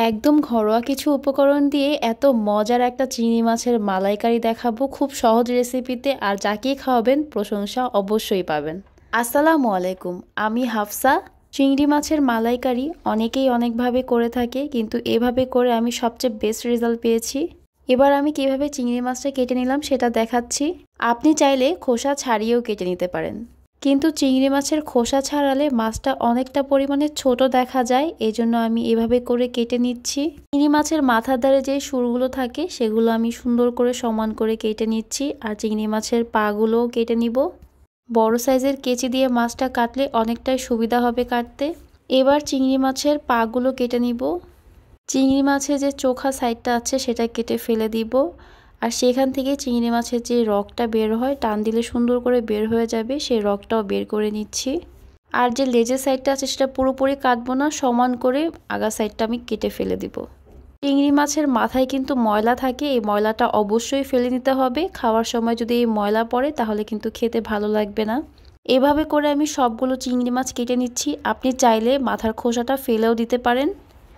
একদম ঘরোয়া কিছু উপকরণ দিয়ে এত মজার একটা চিংড়ি মাছের মালাইকারি দেখাবো খুব সহজ রেসিপিতে, আর যাকেই খাওয়াবেন প্রশংসা অবশ্যই পাবেন। আসসালামু আলাইকুম, আমি হাফসা। চিংড়ি মাছের মালাইকারি অনেকেই অনেকভাবে করে থাকে, কিন্তু এভাবে করে আমি সবচেয়ে বেস্ট রেজাল্ট পেয়েছি। এবার আমি কিভাবে চিংড়ি মাছটা কেটে নিলাম সেটা দেখাচ্ছি। আপনি চাইলে খোসা ছাড়িয়েও কেটে নিতে পারেন, কিন্তু চিংড়ি মাছের খোসা ছাড়ালে মাছটা অনেকটা পরিমাণে ছোট দেখা যায়, এজন্য আমি এভাবে করে কেটে নিচ্ছি। চিংড়ি মাছের মাথার ধারে যে সুরগুলো থাকে সেগুলো আমি সুন্দর করে সমান করে কেটে নিচ্ছি, আর চিংড়ি মাছের পাগুলোও কেটে নিব। বড় সাইজের কেচি দিয়ে মাছটা কাটলে অনেকটাই সুবিধা হবে কাটতে। এবার চিংড়ি মাছের পাগুলো কেটে নিব। চিংড়ি মাছের যে চোখা সাইডটা আছে সেটা কেটে ফেলে দিব, আর সেখান থেকে চিংড়ি মাছের যে রগটা বের হয় টান দিলে সুন্দর করে বের হয়ে যাবে, সেই রগটাও বের করে নিচ্ছি। আর যে লেজের সাইডটা আছে সেটা পুরোপুরি কাটবো না, সমান করে আগা সাইডটা আমি কেটে ফেলে দিব। চিংড়ি মাছের মাথায় কিন্তু ময়লা থাকে, এই ময়লাটা অবশ্যই ফেলে নিতে হবে। খাওয়ার সময় যদি এই ময়লা পড়ে তাহলে কিন্তু খেতে ভালো লাগবে না। এভাবে করে আমি সবগুলো চিংড়ি মাছ কেটে নিচ্ছি। আপনি চাইলে মাথার খোসাটা ফেলেও দিতে পারেন।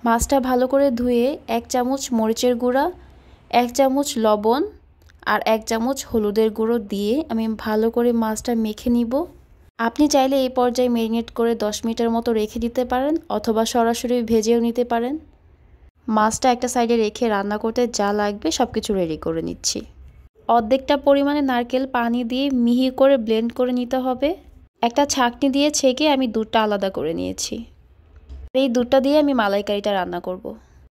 মাছটা ভালো করে ধুয়ে 1 চামচ মরিচের গুঁড়া, 1 চামচ লবণ আর 1 চামচ হলুদের গুঁড়ো দিয়ে আমি ভালো করে মাছটা মেখে নিব। আপনি চাইলে এই পর্যায়ে ম্যারিনেট করে 10 মিনিটের মতো রেখে দিতে পারেন, অথবা সরাসরি ভেজেও নিতে পারেন। মাছটা একটা সাইডে রেখে রান্না করতে যা লাগবে সব কিছু রেডি করে নিচ্ছি। অর্ধেকটা পরিমাণে নারকেল পানি দিয়ে মিহি করে ব্লেন্ড করে নিতে হবে। একটা ছাঁকনি দিয়ে ছেঁকে আমি দুধটা আলাদা করে নিয়েছি। এই দুধটা দিয়ে আমি মালাইকারিটা রান্না করব।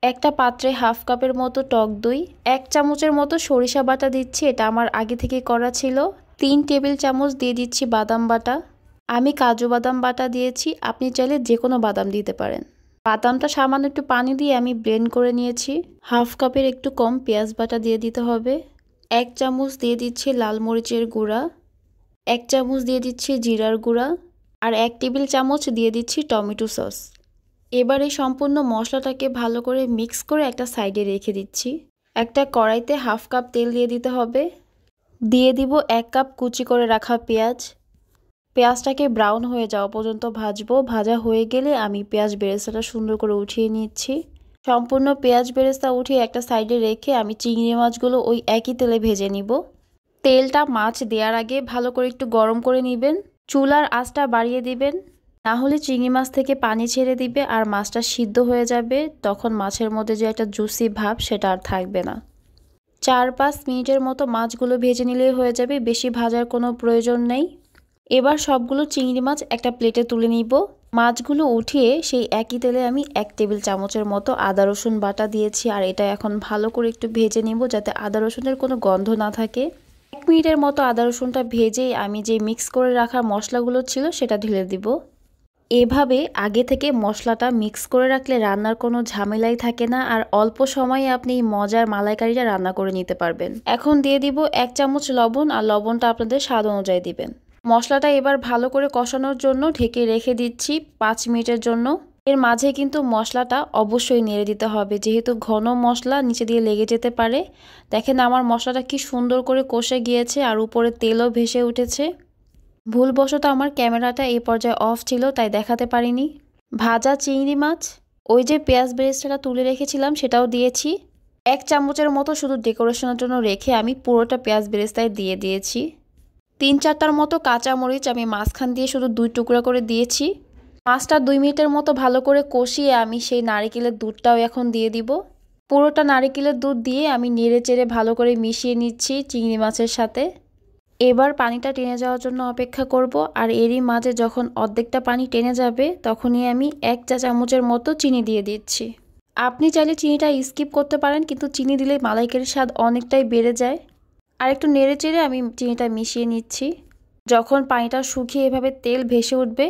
একটা পাত্রে হাফ কাপের মতো টক দই, 1 চামচের মতো সরিষা বাটা দিচ্ছি, এটা আমার আগে থেকে করা ছিল। 3 টেবিল চামচ দিয়ে দিচ্ছি বাদাম বাটা। আমি কাজু বাদাম বাটা দিয়েছি, আপনি চাইলে যে কোনো বাদাম দিতে পারেন। বাদামটা সামান্য একটু পানি দিয়ে আমি ব্লেন্ড করে নিয়েছি। হাফ কাপের একটু কম পেঁয়াজ বাটা দিয়ে দিতে হবে। 1 চামচ দিয়ে দিচ্ছি লাল মরিচের গুঁড়া, 1 চামচ দিয়ে দিচ্ছি জিরার গুঁড়া, আর 1 টেবিল চামচ দিয়ে দিচ্ছি টমেটো সস। এবার এই সম্পূর্ণ মশলাটাকে ভালো করে মিক্স করে একটা সাইডে রেখে দিচ্ছি। একটা কড়াইতে হাফ কাপ তেল দিয়ে দিতে হবে। দিয়ে দিব 1 কাপ কুচি করে রাখা পেঁয়াজ। পেঁয়াজটাকে ব্রাউন হয়ে যাওয়া পর্যন্ত ভাজবো। ভাজা হয়ে গেলে আমি পেঁয়াজ বেরেস্তাটা সুন্দর করে উঠিয়ে নিচ্ছি। সম্পূর্ণ পেঁয়াজ বেরেস্তা উঠিয়ে একটা সাইডে রেখে আমি চিংড়ি মাছগুলো ওই একই তেলে ভেজে নিব। তেলটা মাছ দেওয়ার আগে ভালো করে একটু গরম করে নেবেন। চুলার আঁচটা বাড়িয়ে দিবেন, না হলে চিংড়ি মাছ থেকে পানি ছেড়ে দিবে আর মাছটা সিদ্ধ হয়ে যাবে। তখন মাছের মধ্যে যে একটা জুসি ভাব সেটা আর থাকবে না। 4-5 মিনিটের মতো মাছগুলো ভেজে নিলেই হয়ে যাবে, বেশি ভাজার কোনো প্রয়োজন নেই। এবার সবগুলো চিংড়ি মাছ একটা প্লেটে তুলে নিব। মাছগুলো উঠিয়ে সেই একই তেলে আমি 1 টেবিল চামচের মতো আদা রসুন বাটা দিয়েছি, আর এটা এখন ভালো করে একটু ভেজে নিব যাতে আদা রসুনের কোনো গন্ধ না থাকে। 1 মিনিটের মতো আদা রসুনটা ভেজেই আমি যে মিক্স করে রাখা মশলাগুলো ছিল সেটা ঢেলে দিব। এভাবে আগে থেকে মশলাটা মিক্স করে রাখলে রান্নার কোনো ঝামেলাই থাকে না, আর অল্প সময়ে আপনি এই মজার মালাইকারিটা রান্না করে নিতে পারবেন। এখন দিয়ে দিব 1 চামচ লবণ, আর লবণটা আপনাদের স্বাদ অনুযায়ী দিবেন। মশলাটা এবার ভালো করে কষানোর জন্য ঢেকে রেখে দিচ্ছি 5 মিনিটের জন্য। এর মাঝে কিন্তু মশলাটা অবশ্যই নেড়ে দিতে হবে, যেহেতু ঘন মশলা নিচে দিয়ে লেগে যেতে পারে। দেখেন আমার মশলাটা কি সুন্দর করে কষে গিয়েছে, আর উপরে তেলও ভেসে উঠেছে। ভুলবশত আমার ক্যামেরাটা এই পর্যায়ে অফ ছিল, তাই দেখাতে পারিনি। ভাজা চিংড়ি মাছ, ওই যে পেঁয়াজ বেরেস্তাটা তুলে রেখেছিলাম সেটাও দিয়েছি। 1 চামচের মতো শুধু ডেকোরেশনের জন্য রেখে আমি পুরোটা পেঁয়াজ বেরেস্তায় দিয়ে দিয়েছি। 3-4টার মতো কাঁচা মরিচ আমি মাঝখান দিয়ে শুধু 2 টুকরা করে দিয়েছি। মাছটা 2 মিনিটের মতো ভালো করে কষিয়ে আমি সেই নারিকেলের দুধটাও এখন দিয়ে দিব। পুরোটা নারিকেলের দুধ দিয়ে আমি নেড়ে চেড়ে ভালো করে মিশিয়ে নিচ্ছি চিংড়ি মাছের সাথে। এবার পানিটা টেনে যাওয়ার জন্য অপেক্ষা করব, আর এরই মাঝে যখন অর্ধেকটা পানি টেনে যাবে তখনই আমি 1 চা চামচের মতো চিনি দিয়ে দিচ্ছি। আপনি চাইলে চিনিটা স্কিপ করতে পারেন, কিন্তু চিনি দিলে মালাইকারির স্বাদ অনেকটাই বেড়ে যায়। আর একটু নেড়ে চেড়ে আমি চিনিটা মিশিয়ে নিচ্ছি। যখন পানিটা শুকিয়ে এভাবে তেল ভেসে উঠবে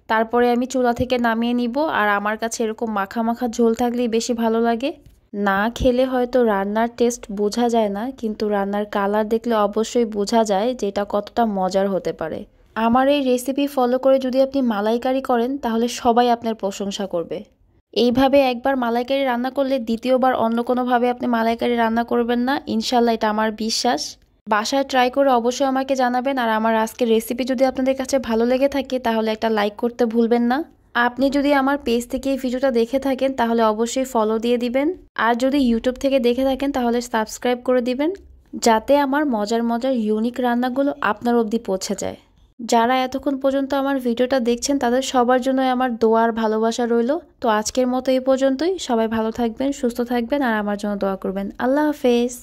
তারপরে আমি চুলা থেকে নামিয়ে নিব। আর আমার কাছে এরকম মাখা মাখা ঝোল থাকলেই বেশি ভালো লাগে। না খেলে হয়তো রান্নার টেস্ট বোঝা যায় না, কিন্তু রান্নার কালার দেখলে অবশ্যই বোঝা যায় যে এটা কতটা মজার হতে পারে। আমার এই রেসিপি ফলো করে যদি আপনি মালাইকারি করেন তাহলে সবাই আপনার প্রশংসা করবে। এইভাবে একবার মালাইকারি রান্না করলে দ্বিতীয়বার অন্য কোনোভাবে আপনি মালাইকারি রান্না করবেন না, ইনশাল্লাহ, এটা আমার বিশ্বাস। বাসায় ট্রাই করে অবশ্যই আমাকে জানাবেন। আর আমার আজকের রেসিপি যদি আপনাদের কাছে ভালো লেগে থাকে তাহলে একটা লাইক করতে ভুলবেন না। আপনি যদি আমার পেজ থেকে এই ভিডিওটা দেখে থাকেন তাহলে অবশ্যই ফলো দিয়ে দিবেন, আর যদি ইউটিউব থেকে দেখে থাকেন তাহলে সাবস্ক্রাইব করে দিবেন, যাতে আমার মজার মজার ইউনিক রান্নাগুলো আপনার অবধি পৌঁছে যায়। যারা এতক্ষণ পর্যন্ত আমার ভিডিওটা দেখছেন তাদের সবার জন্য আমার দোয়া আর ভালোবাসা রইল। তো আজকের মতো এই পর্যন্তই। সবাই ভালো থাকবেন, সুস্থ থাকবেন আর আমার জন্য দোয়া করবেন। আল্লাহ হাফেজ।